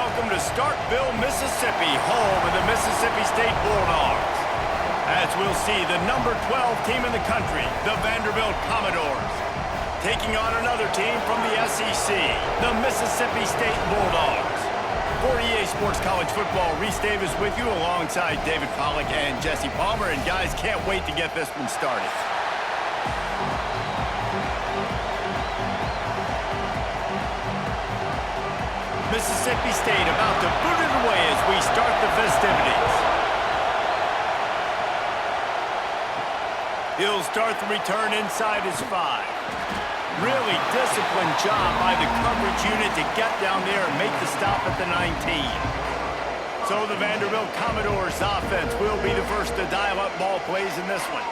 welcome to Starkville, Mississippi, home of the Mississippi State Bulldogs. As we'll see, the number 12 team in the country, the Vanderbilt Commodores, taking on another team from the SEC, the Mississippi State Bulldogs. For EA Sports College Football, Reese Davis with you alongside David Pollack and Jesse Palmer. And guys, can't wait to get this one started. Mississippi State about to boot it away as we start the festivities. He'll start the return inside his 5. Really disciplined job by the coverage unit to get down there and make the stop at the 19. So the Vanderbilt Commodores offense will be the first to dial up ball plays in this one.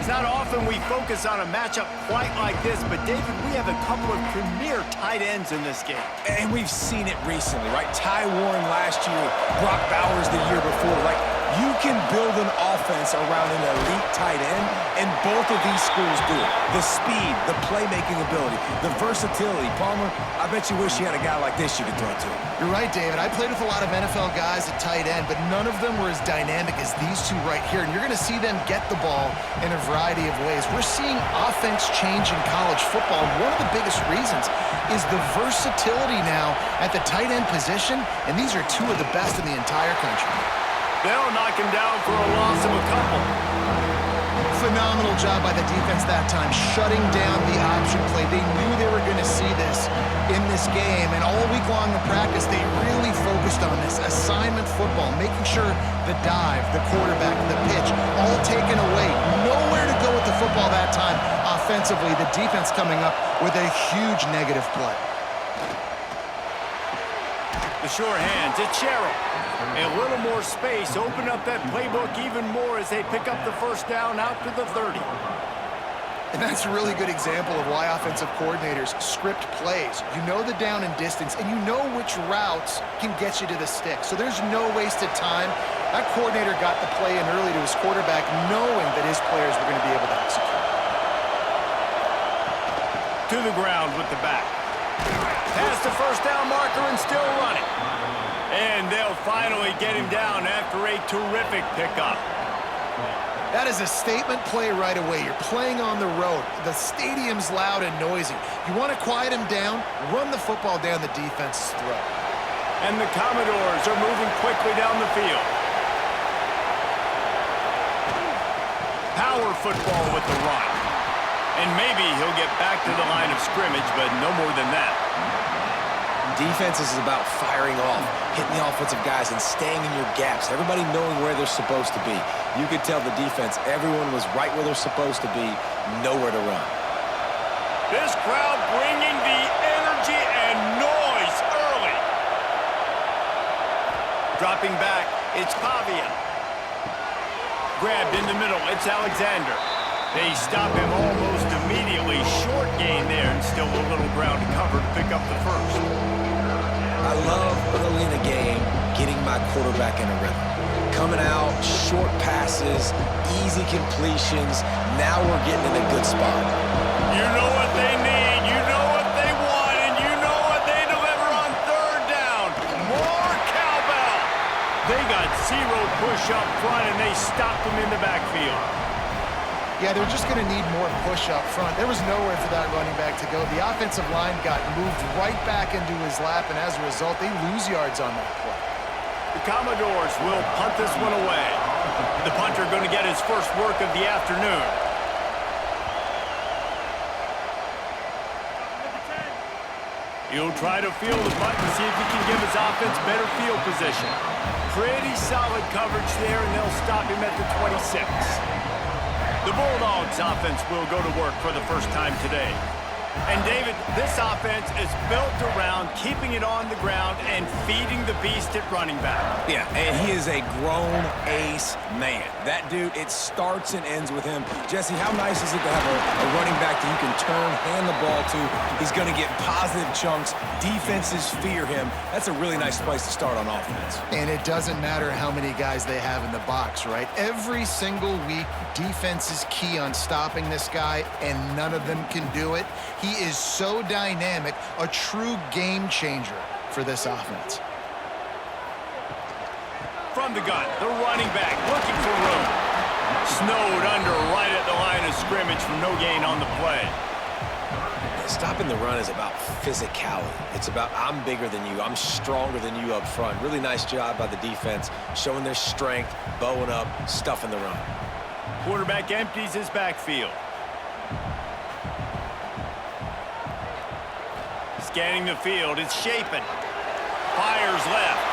It's not often we focus on a matchup quite like this, but David, we have a couple of premier tight ends in this game. And we've seen it recently, right? Ty Warren last year, Brock Bowers the year before, right? You can build an offense around an elite tight end, and both of these schools do it. The speed, the playmaking ability, the versatility. Palmer, I bet you wish you had a guy like this you could throw to. You're right, David. I played with a lot of NFL guys at tight end, but none of them were as dynamic as these two right here. And you're going to see them get the ball in a variety of ways. We're seeing offense change in college football. And one of the biggest reasons is the versatility now at the tight end position, and these are two of the best in the entire country. They'll knock him down for a loss of a couple. Phenomenal job by the defense that time, shutting down the option play. They knew they were going to see this in this game, and all week long in practice, they really focused on this assignment football, making sure the dive, the quarterback, the pitch, all taken away. Nowhere to go with the football that time offensively. The defense coming up with a huge negative play. The sure hands, it's Sherrill. A little more space, open up that playbook even more as they pick up the first down out to the 30. And that's a really good example of why offensive coordinators script plays. You know the down and distance, and you know which routes can get you to the stick. So there's no wasted time. That coordinator got the play in early to his quarterback, knowing that his players were going to be able to execute. To the ground with the back. Past the first down marker and still running. And they'll finally get him down after a terrific pickup. That is a statement play right away. You're playing on the road. The stadium's loud and noisy. You want to quiet him down, run the football down the defense's throat. And the Commodores are moving quickly down the field. Power football with the run. And maybe he'll get back to the line of scrimmage, but no more than that. Defense is about firing off, hitting the offensive guys, and staying in your gaps. Everybody knowing where they're supposed to be. You could tell the defense, everyone was right where they're supposed to be, nowhere to run. This crowd bringing the energy and noise early. Dropping back, it's Pavia. Grabbed in the middle, it's Alexander. They stop him almost immediately. Short gain there, and still a little ground to cover to pick up the first. I love early in the game getting my quarterback in a rhythm. Coming out, short passes, easy completions. Now we're getting in a good spot. You know what they need, you know what they want, and you know what they deliver on third down. More cowbell. They got zero push up front, and they stopped him in the backfield. Yeah, they're just going to need more push up front. There was nowhere for that running back to go. The offensive line got moved right back into his lap, and as a result, they lose yards on that play. The Commodores will punt this one away. The punter going to get his first work of the afternoon. He'll try to field the punt and see if he can give his offense better field position. Pretty solid coverage there, and they'll stop him at the 26. The Bulldogs offense will go to work for the first time today. And David, this offense is built around keeping it on the ground and feeding the beast at running back. Yeah, and he is a grown ace man. That dude, it starts and ends with him. Jesse, how nice is it to have a running back that you can turn, hand the ball to? He's going to get positive chunks. Defenses fear him. That's a really nice place to start on offense. And it doesn't matter how many guys they have in the box, right? Every single week, defense is key on stopping this guy, and none of them can do it. He is so dynamic, a true game changer for this offense. from the gun. The running back looking for room. Snowed under right at the line of scrimmage for no gain on the play. Stopping the run is about physicality. It's about I'm bigger than you, I'm stronger than you up front. Really nice job by the defense, showing their strength, bowing up, stuffing the run. Quarterback empties his backfield. Scanning the field, it's Shapen. Fires left.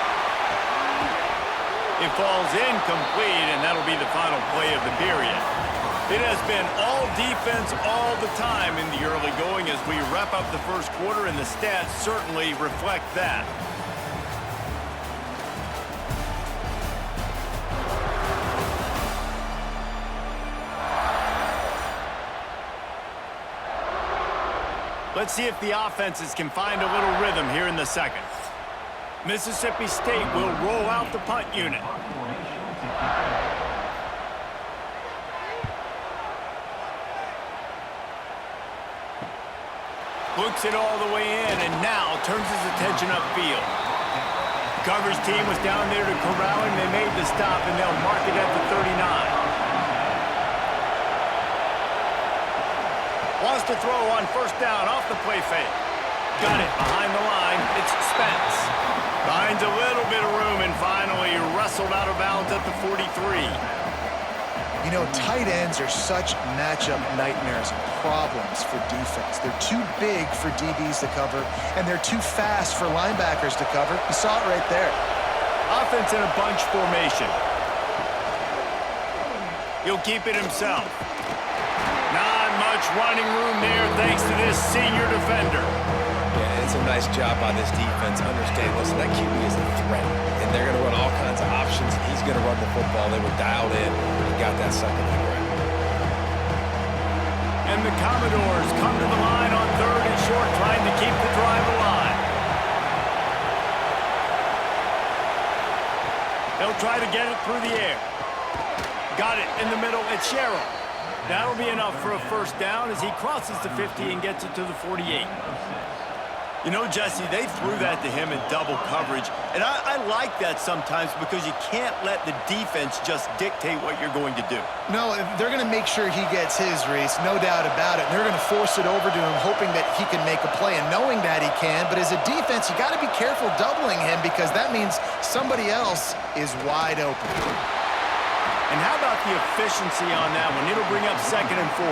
It falls incomplete, and that'll be the final play of the period. It has been all defense all the time in the early going as we wrap up the first quarter, and the stats certainly reflect that. Let's see if the offenses can find a little rhythm here in the second. Mississippi State will roll out the punt unit. Looks it all the way in, and now turns his attention upfield. The coverage team was down there to corral him. They made the stop, and they'll mark it at the 39. Wants to throw on first down off the play fake. Got it behind the line. It's Spence. Finds a little bit of room and finally wrestled out of bounds at the 43. You know, tight ends are such matchup nightmares and problems for defense. They're too big for DBs to cover, and they're too fast for linebackers to cover. You saw it right there. Offense in a bunch formation. He'll keep it himself. Not much running room there thanks to this senior defender. Yeah, it's a nice job by this defense. Understand, listen, that QB is a threat, and they're going to run all kinds of options. He's going to run the football. They were dialed in and got that second to the ground. And the Commodores come to the line on third and short, trying to keep the drive alive. They'll try to get it through the air. Got it in the middle. It's Sherrill. That'll be enough for a first down as he crosses the 50 and gets it to the 48. You know, Jesse, they threw that to him in double coverage, and I like that sometimes because you can't let the defense just dictate what you're going to do. No, they're going to make sure he gets his, Reese, no doubt about it. And they're going to force it over to him, hoping that he can make a play and knowing that he can. But as a defense, you got to be careful doubling him because that means somebody else is wide open. And how about the efficiency on that one? It'll bring up 2nd and 4.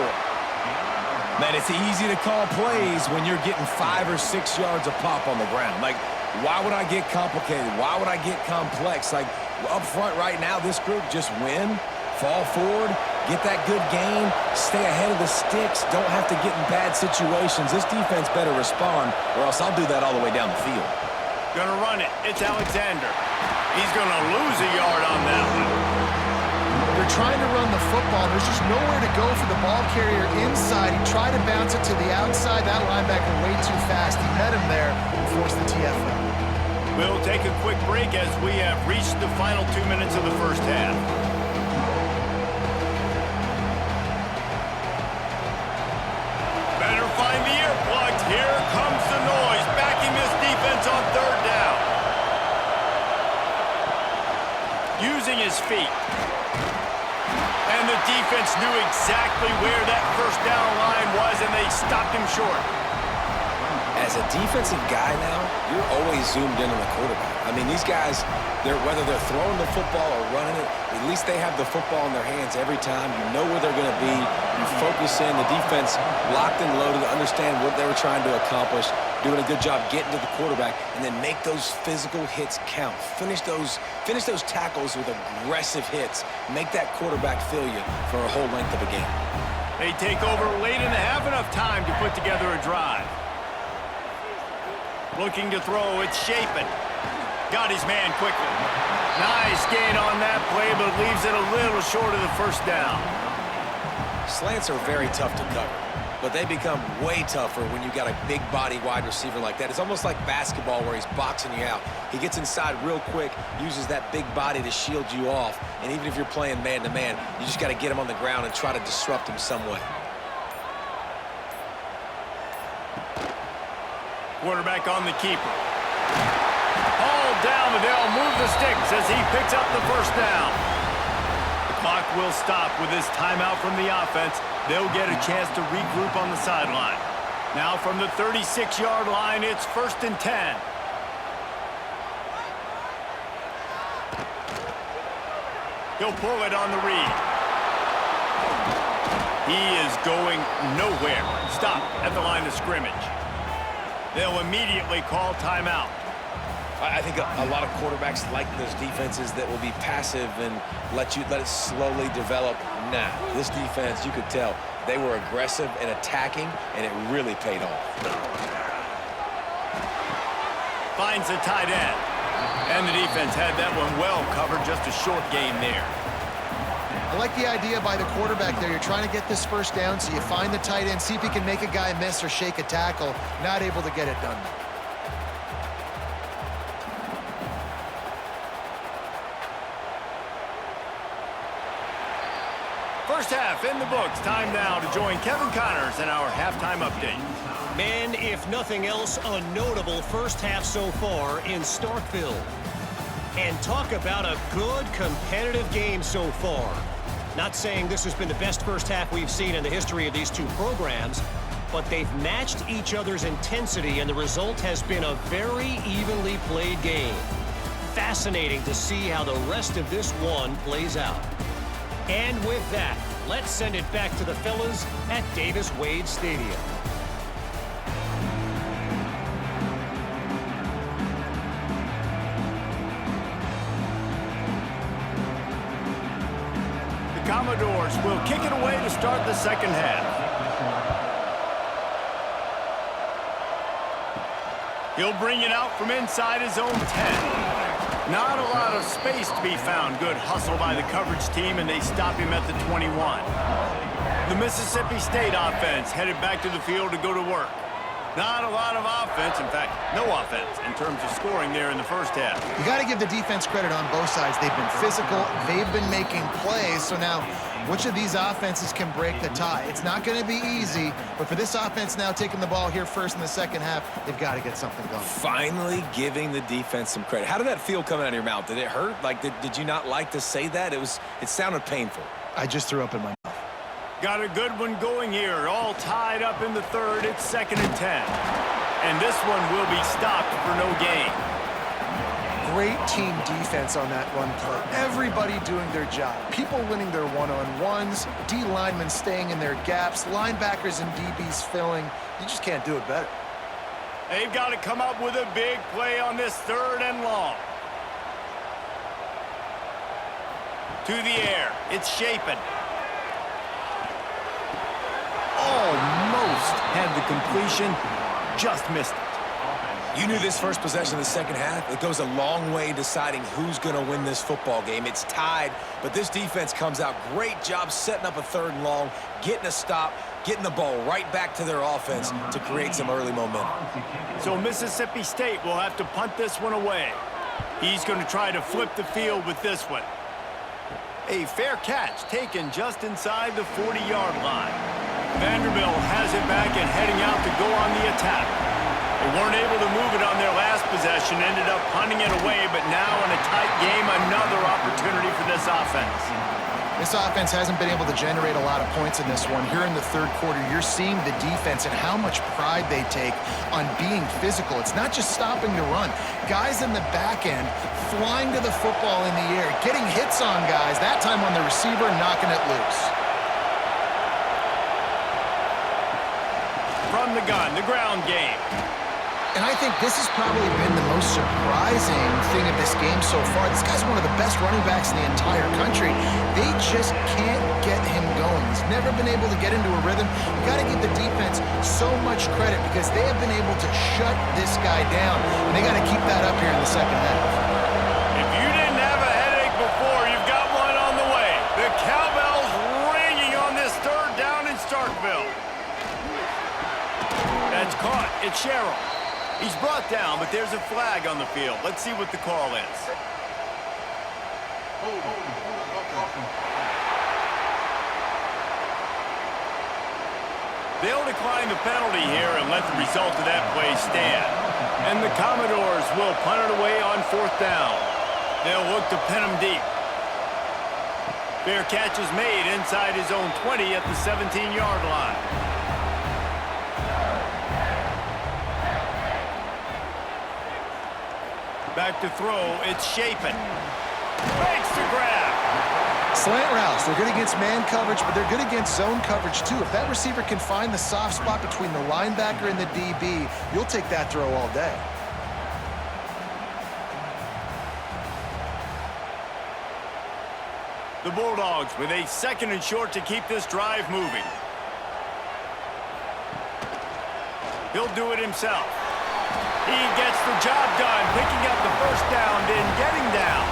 Man, it's easy to call plays when you're getting 5 or 6 yards of pop on the ground. Like, why would I get complicated? Why would I get complex? Like, up front right now, this group just win, fall forward, get that good gain, stay ahead of the sticks, don't have to get in bad situations. This defense better respond, or else I'll do that all the way down the field. Gonna run it. It's Alexander. He's gonna lose a yard on that one. They're trying to run the football. There's just nowhere to go for the ball carrier inside. He tried to bounce it to the outside. That linebacker way too fast. He met him there and forced the TFL. We'll take a quick break as we have reached the final 2 minutes of the first half. Better find the earplugs. Here comes the noise, backing this defense on third down. Using his feet. And the defense knew exactly where that first down line was, and they stopped him short. As a defensive guy now, you're always zoomed in on the quarterback. I mean, these guys, whether they're throwing the football or running it, at least they have the football in their hands every time. You know where they're going to be. You focus in. The defense locked and loaded to understand what they were trying to accomplish, doing a good job getting to the quarterback, and then make those physical hits count. Finish those tackles with aggressive hits. Make that quarterback feel you for a whole length of a game. They take over late in the half, enough time to put together a drive. Looking to throw, it's Shapen. Got his man quickly. Nice gain on that play, but leaves it a little short of the first down. Slants are very tough to cover, but they become way tougher when you got a big body wide receiver like that. It's almost like basketball where he's boxing you out. He gets inside real quick, uses that big body to shield you off, and even if you're playing man-to-man, you just got to get him on the ground and try to disrupt him some way. Quarterback on the keeper. All down, but they'll move the sticks as he picks up the first down. The clock will stop with this timeout from the offense. They'll get a chance to regroup on the sideline. Now from the 36-yard line, it's 1st and 10. He'll pull it on the read. He is going nowhere. Stop at the line of scrimmage. They'll immediately call timeout. I think a lot of quarterbacks like those defenses that will be passive and let it slowly develop. Nah, this defense, you could tell, they were aggressive and attacking, and it really paid off. Finds a tight end. And the defense had that one well covered, just a short gain there. I like the idea by the quarterback there. You're trying to get this first down, so you find the tight end, see if he can make a guy miss or shake a tackle. Not able to get it done. First half in the books. Time now to join Kevin Connors in our halftime update. Man, if nothing else, a notable first half so far in Starkville. And talk about a good competitive game so far. Not saying this has been the best first half we've seen in the history of these two programs, but they've matched each other's intensity, and the result has been a very evenly played game. Fascinating to see how the rest of this one plays out. And with that, let's send it back to the fellas at Davis-Wade Stadium. The Commodores will kick it away to start the second half. He'll bring it out from inside his own 10. Not a lot of space to be found. Good hustle by the coverage team, and they stop him at the 21. The Mississippi State offense headed back to the field to go to work. Not a lot of offense, in fact, no offense in terms of scoring there in the first half. You got to give the defense credit on both sides. They've been physical. They've been making plays. So now, which of these offenses can break the tie? It's not going to be easy, but for this offense now taking the ball here first in the second half, they've got to get something going. Finally giving the defense some credit. How did that feel coming out of your mouth? Did it hurt? Like, did you not like to say that? It sounded painful. I just threw up in my mouth. Got a good one going here. All tied up in the third. It's 2nd and 10. And this one will be stopped for no gain. Great team defense on that run play. Everybody doing their job. People winning their one-on-ones, D linemen staying in their gaps, linebackers and DBs filling. You just can't do it better. They've got to come up with a big play on this 3rd and long. To the air. It's Shapen. Almost had the completion, just missed it. You knew this first possession of the second half. It goes a long way deciding who's going to win this football game. It's tied, but this defense comes out. Great job setting up a 3rd and long, getting a stop, getting the ball right back to their offense to create some early momentum. So Mississippi State will have to punt this one away. He's going to try to flip the field with this one. A fair catch taken just inside the 40-yard line. Vanderbilt has it back and heading out to go on the attack. They weren't able to move it on their last possession, ended up punting it away, but now in a tight game, another opportunity for this offense. This offense hasn't been able to generate a lot of points in this one. Here in the third quarter, you're seeing the defense and how much pride they take on being physical. It's not just stopping the run. Guys in the back end flying to the football in the air, getting hits on guys, that time on the receiver, knocking it loose. From the gun, the ground game. And I think this has probably been the most surprising thing of this game so far. This guy's one of the best running backs in the entire country. They just can't get him going. He's never been able to get into a rhythm. You got to give the defense so much credit because they have been able to shut this guy down. And they got to keep that up here in the second half. If you didn't have a headache before, you've got one on the way. The cowbell's ringing on this 3rd down in Starkville. That's caught. It's Sherrill. He's brought down, but there's a flag on the field. Let's see what the call is. They'll decline the penalty here and let the result of that play stand. And the Commodores will punt it away on 4th down. They'll look to pin him deep. Fair catch is made inside his own 20 at the 17-yard line. Back to throw, it's Shapen. Makes the grab. Slant routes, they're good against man coverage, but they're good against zone coverage too. If that receiver can find the soft spot between the linebacker and the DB, you'll take that throw all day. The Bulldogs with a 2nd and short to keep this drive moving. He'll do it himself. He gets the job done, picking up the first down, then getting down.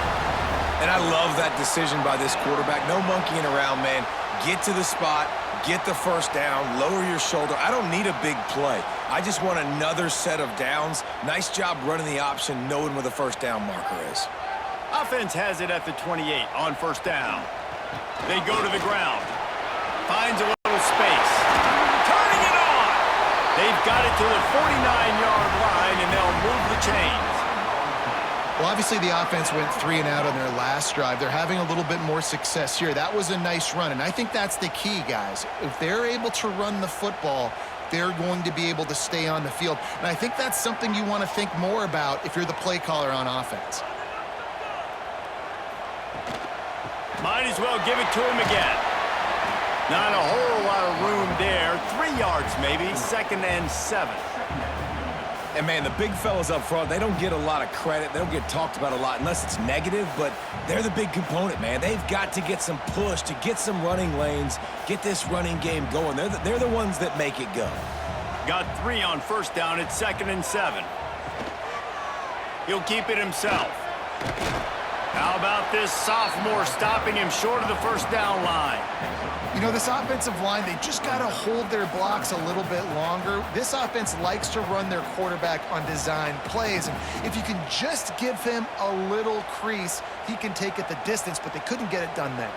And I love that decision by this quarterback. No monkeying around, man. Get to the spot, get the first down, lower your shoulder. I don't need a big play. I just want another set of downs. Nice job running the option, knowing where the first down marker is. Offense has it at the 28 on first down. They go to the ground. Finds a little space. Turning it on! They've got it to the 49-yard line, and they'll move the chains. Well, obviously the offense went 3 and out on their last drive. They're having a little bit more success here. That was a nice run, and I think that's the key, guys. If they're able to run the football, they're going to be able to stay on the field. And I think that's something you want to think more about if you're the play caller on offense. Might as well give it to him again. Not a whole lot of room there. 3 yards maybe, 2nd and 7. And, man, the big fellas up front, they don't get a lot of credit. They don't get talked about a lot unless it's negative, but they're the big component, man. They've got to get some push, to get some running lanes, get this running game going. They're the ones that make it go. Got 3 on first down at 2nd and 7. He'll keep it himself. How about this sophomore stopping him short of the first down line? You know, this offensive line, they just got to hold their blocks a little bit longer. This offense likes to run their quarterback on design plays, and if you can just give him a little crease, he can take it the distance, but they couldn't get it done there.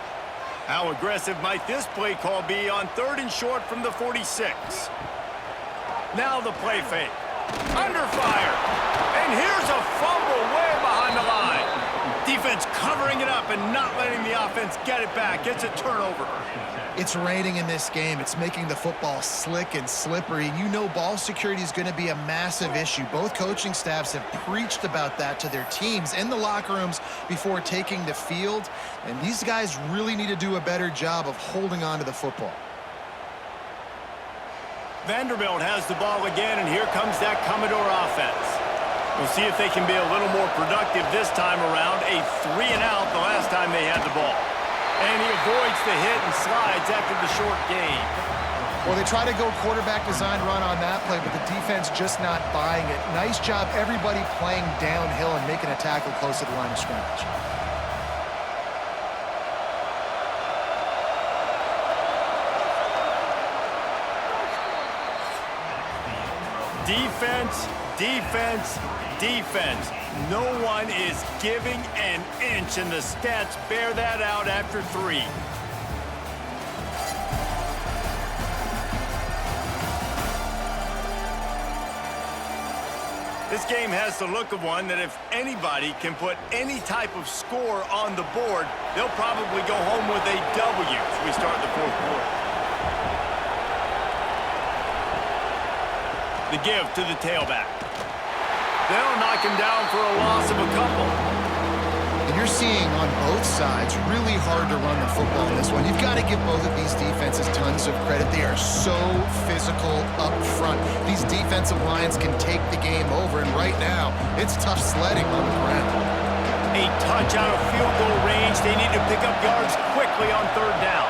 How aggressive might this play call be on 3rd and short from the 46? Now the play fake. Under fire. And here's a fumble way behind the line. Defense covering it up and not letting the offense get it back. It's a turnover. It's raining in this game. It's making the football slick and slippery. You know ball security is going to be a massive issue. Both coaching staffs have preached about that to their teams in the locker rooms before taking the field. And these guys really need to do a better job of holding on to the football. Vanderbilt has the ball again, and here comes that Commodore offense. We'll see if they can be a little more productive this time around. A 3 and out the last time they had the ball. And he avoids the hit and slides after the short gain. Well, they try to go quarterback design run on that play, but the defense just not buying it. Nice job, everybody playing downhill and making a tackle close to the line of scrimmage. Defense, defense, defense. No one is giving an inch, and the stats bear that out after 3. This game has the look of one that if anybody can put any type of score on the board, they'll probably go home with a W as we start the 4th quarter. The give to the tailback. They'll knock him down for a loss of a couple. And you're seeing on both sides really hard to run the football in this one. You've got to give both of these defenses tons of credit. They are so physical up front. These defensive lines can take the game over, and right now, it's tough sledding on the ground. A touch out of field goal range. They need to pick up yards quickly on 3rd down.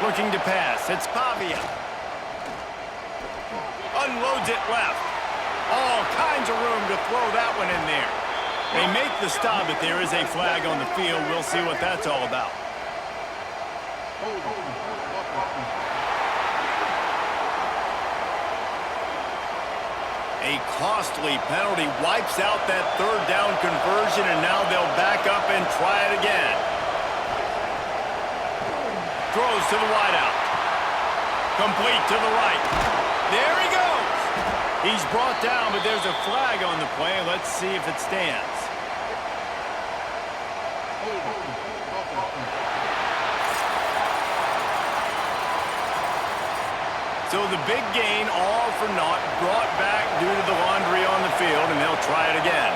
Looking to pass. It's Pavia. Unloads it left. All kinds of room to throw that one in there. They make the stop, but there is a flag on the field. We'll see what that's all about. A costly penalty wipes out that 3rd down conversion, and now they'll back up and try it again. Throws to the wideout. Complete to the right. There he goes. He's brought down, but there's a flag on the play. Let's see if it stands. So the big gain, all for naught, brought back due to the laundry on the field, and they'll try it again.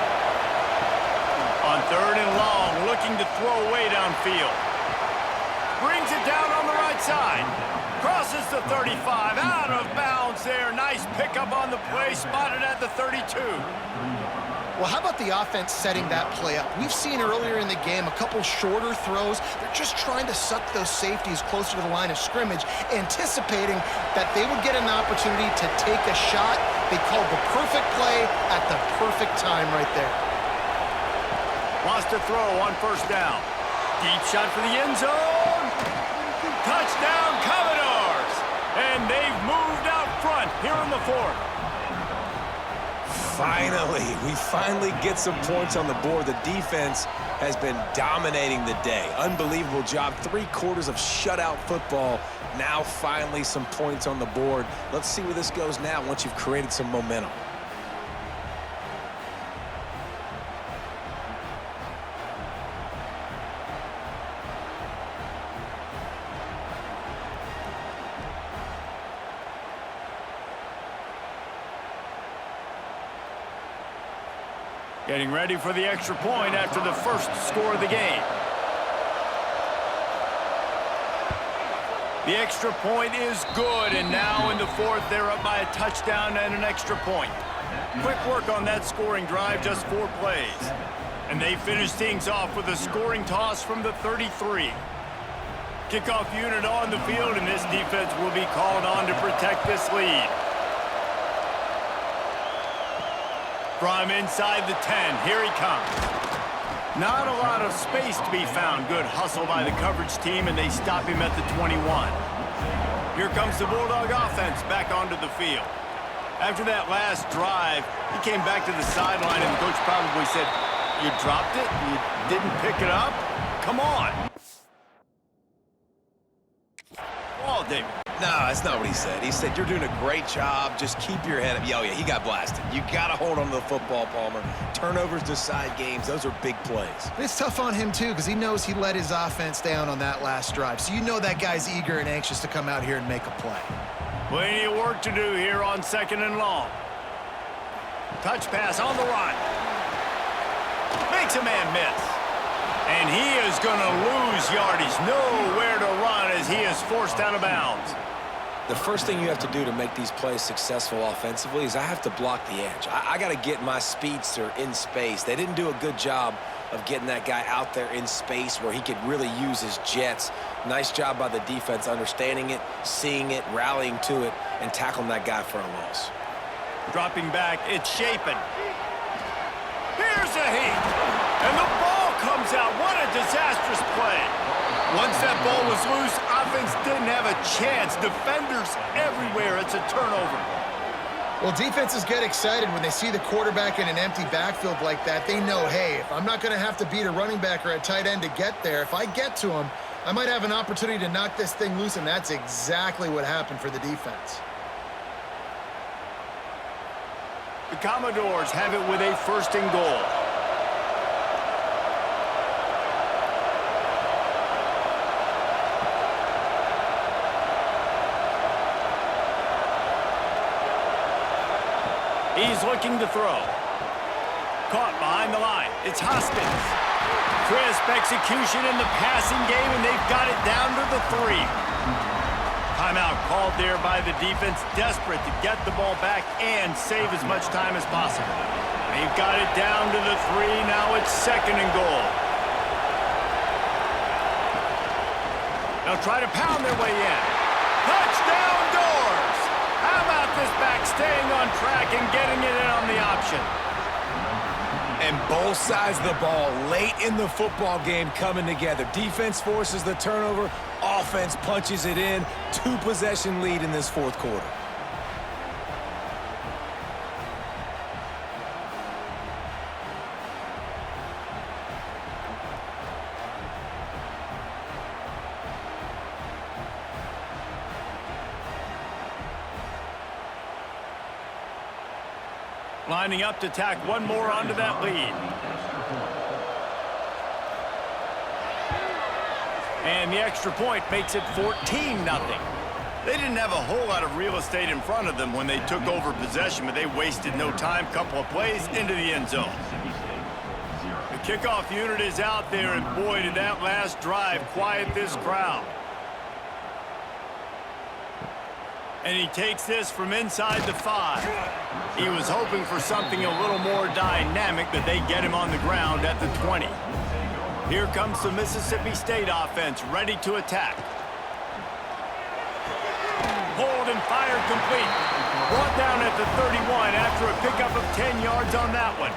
On 3rd and long, looking to throw away downfield. Brings it down on the right side. Crosses the 35, out of bounds there. Nice pickup on the play, spotted at the 32. Well, how about the offense setting that play up? We've seen earlier in the game a couple shorter throws. They're just trying to suck those safeties closer to the line of scrimmage, anticipating that they would get an opportunity to take a shot. They called the perfect play at the perfect time right there. Wants to throw on 1st down. Deep shot for the end zone. Touchdown, Commodores! And they've moved out front here in the 4th. Finally, we finally get some points on the board. The defense has been dominating the day. Unbelievable job. 3/4 of shutout football. Now finally some points on the board. Let's see where this goes now once you've created some momentum. Getting ready for the extra point after the first score of the game. The extra point is good, and now in the 4th, they're up by a touchdown and an extra point. Quick work on that scoring drive, just 4 plays. And they finish things off with a scoring toss from the 33. Kickoff unit on the field, and this defense will be called on to protect this lead. From inside the 10, here he comes. Not a lot of space to be found. Good hustle by the coverage team, and they stop him at the 21. Here comes the Bulldog offense back onto the field. After that last drive, he came back to the sideline, and the coach probably said, "You dropped it? You didn't pick it up? Come on." Oh, David. No, that's not what he said. He said, you're doing a great job. Just keep your head up. Oh, yeah, he got blasted. You got to hold on to the football, Palmer. Turnovers decide games. Those are big plays. It's tough on him, too, because he knows he let his offense down on that last drive. So you know that guy's eager and anxious to come out here and make a play. Plenty of work to do here on 2nd and long. Touch pass on the run. Makes a man miss. And he is going to lose yardage. Nowhere to run as he is forced out of bounds. The first thing you have to do to make these plays successful offensively is I have to block the edge. I got to get my speedster in space. They didn't do a good job of getting that guy out there in space where he could really use his jets. Nice job by the defense understanding it, seeing it, rallying to it, and tackling that guy for a loss. Dropping back, it's Shapen. Here's a heat. And the ball comes out. What a disastrous play. Once that ball was loose, offense didn't have a chance. Defenders everywhere. It's a turnover. Well, defenses get excited when they see the quarterback in an empty backfield like that. They know, hey, if I'm not going to have to beat a running back or a tight end to get there, if I get to him, I might have an opportunity to knock this thing loose, and that's exactly what happened for the defense. The Commodores have it with a 1st and goal. He's looking to throw. Caught behind the line. It's Hoskins. Crisp execution in the passing game, and they've got it down to the 3. Timeout called there by the defense, desperate to get the ball back and save as much time as possible. They've got it down to the 3. Now it's 2nd and goal. They'll try to pound their way in. Touchdown, Doors! How about this back staying on track and getting it in on the option? And both sides of the ball late in the football game coming together. Defense forces the turnover. Offense punches it in. 2-possession lead in this 4th quarter. Lining up to tack one more onto that lead. And the extra point makes it 14-0. They didn't have a whole lot of real estate in front of them when they took over possession, but they wasted no time. Couple of plays into the end zone. The kickoff unit is out there, and boy, did that last drive quiet this crowd. And he takes this from inside the 5. He was hoping for something a little more dynamic, but they get him on the ground at the 20. Here comes the Mississippi State offense, ready to attack. Hold and fire complete. Brought down at the 31 after a pickup of 10 yards on that one.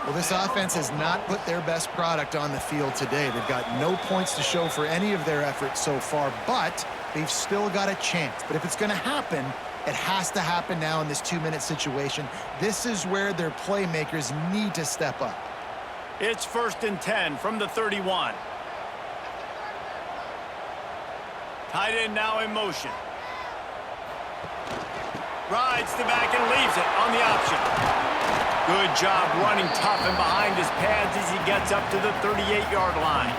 Well, this offense has not put their best product on the field today. They've got no points to show for any of their efforts so far, but they've still got a chance. But if it's going to happen, it has to happen now in this 2-minute situation. This is where their playmakers need to step up. It's 1st and 10 from the 31. Tight end now in motion. Rides the back and leaves it on the option. Good job running tough and behind his pads as he gets up to the 38-yard line.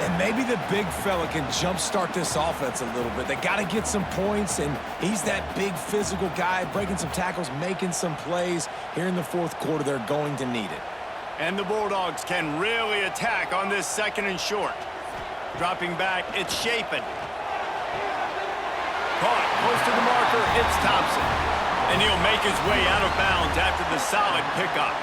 And maybe the big fella can jumpstart this offense a little bit. They got to get some points, and he's that big physical guy, breaking some tackles, making some plays. Here in the 4th quarter, they're going to need it. And the Bulldogs can really attack on this 2nd and short. Dropping back, it's Shapen. Caught close to the marker, it's Thompson. And he'll make his way out of bounds after the solid pickup.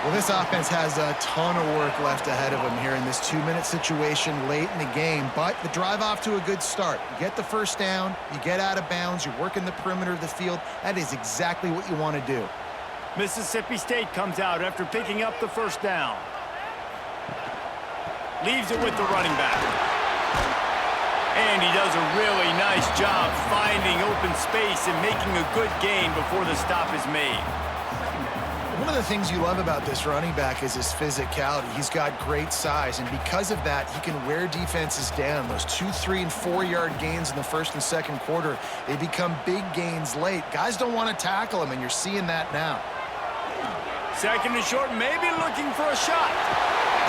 Well, this offense has a ton of work left ahead of them here in this 2-minute situation late in the game, but the drive off to a good start. You get the first down, you get out of bounds, you're working the perimeter of the field. That is exactly what you want to do. Mississippi State comes out after picking up the first down. Leaves it with the running back. And he does a really nice job finding open space and making a good gain before the stop is made. One of the things you love about this running back is his physicality. He's got great size, and because of that, he can wear defenses down. Those 2-, 3-, and 4-yard gains in the 1st and 2nd quarter, they become big gains late. Guys don't want to tackle him, and you're seeing that now. 2nd and short, maybe looking for a shot.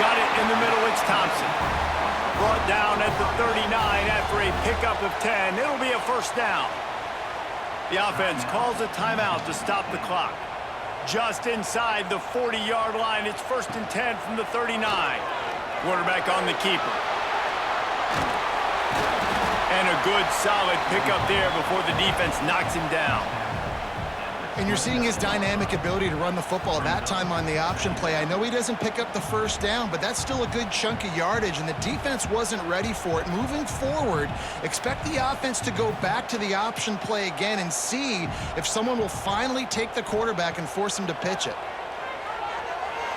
Got it in the middle, it's Thompson. Brought down at the 39 after a pickup of 10. It'll be a first down. The offense calls a timeout to stop the clock. Just inside the 40-yard line, it's 1st and 10 from the 39. Quarterback on the keeper. And a good, solid pickup there before the defense knocks him down. And you're seeing his dynamic ability to run the football, that time on the option play. I know he doesn't pick up the first down, but that's still a good chunk of yardage, and the defense wasn't ready for it. Moving forward, expect the offense to go back to the option play again and see if someone will finally take the quarterback and force him to pitch it.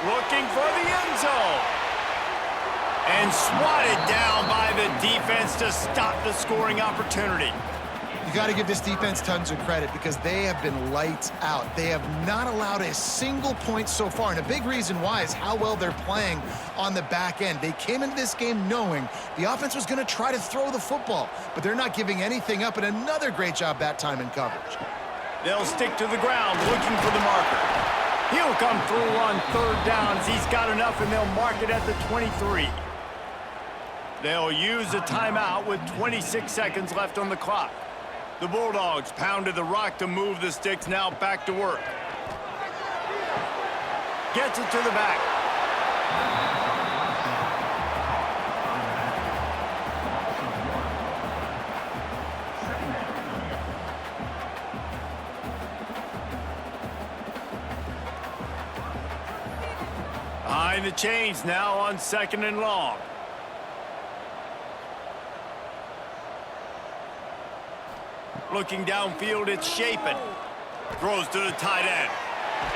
Looking for the end zone. And swatted down by the defense to stop the scoring opportunity. You got to give this defense tons of credit because they have been lights out. They have not allowed a single point so far, and a big reason why is how well they're playing on the back end. They came into this game knowing the offense was going to try to throw the football, but they're not giving anything up, and another great job that time in coverage. They'll stick to the ground looking for the marker. He'll come through on 3rd down as he's got enough, and they'll mark it at the 23. They'll use a timeout with 26 seconds left on the clock. The Bulldogs pounded the rock to move the sticks, now back to work. Gets it to the back. Behind the chains now on 2nd and long. Looking downfield, it's Shapen. Throws to the tight end.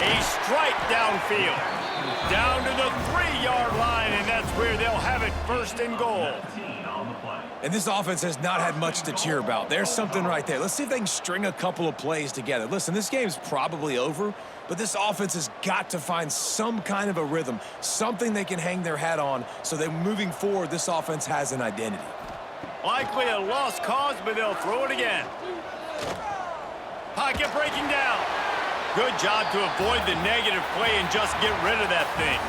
A strike downfield. Down to the 3-yard line, and that's where they'll have it, 1st and goal. And this offense has not had much to cheer about. There's something right there. Let's see if they can string a couple of plays together. Listen, this game's probably over, but this offense has got to find some kind of a rhythm, something they can hang their hat on so that moving forward, this offense has an identity. Likely a lost cause, but they'll throw it again. Pocket breaking down. Good job to avoid the negative play and just get rid of that thing.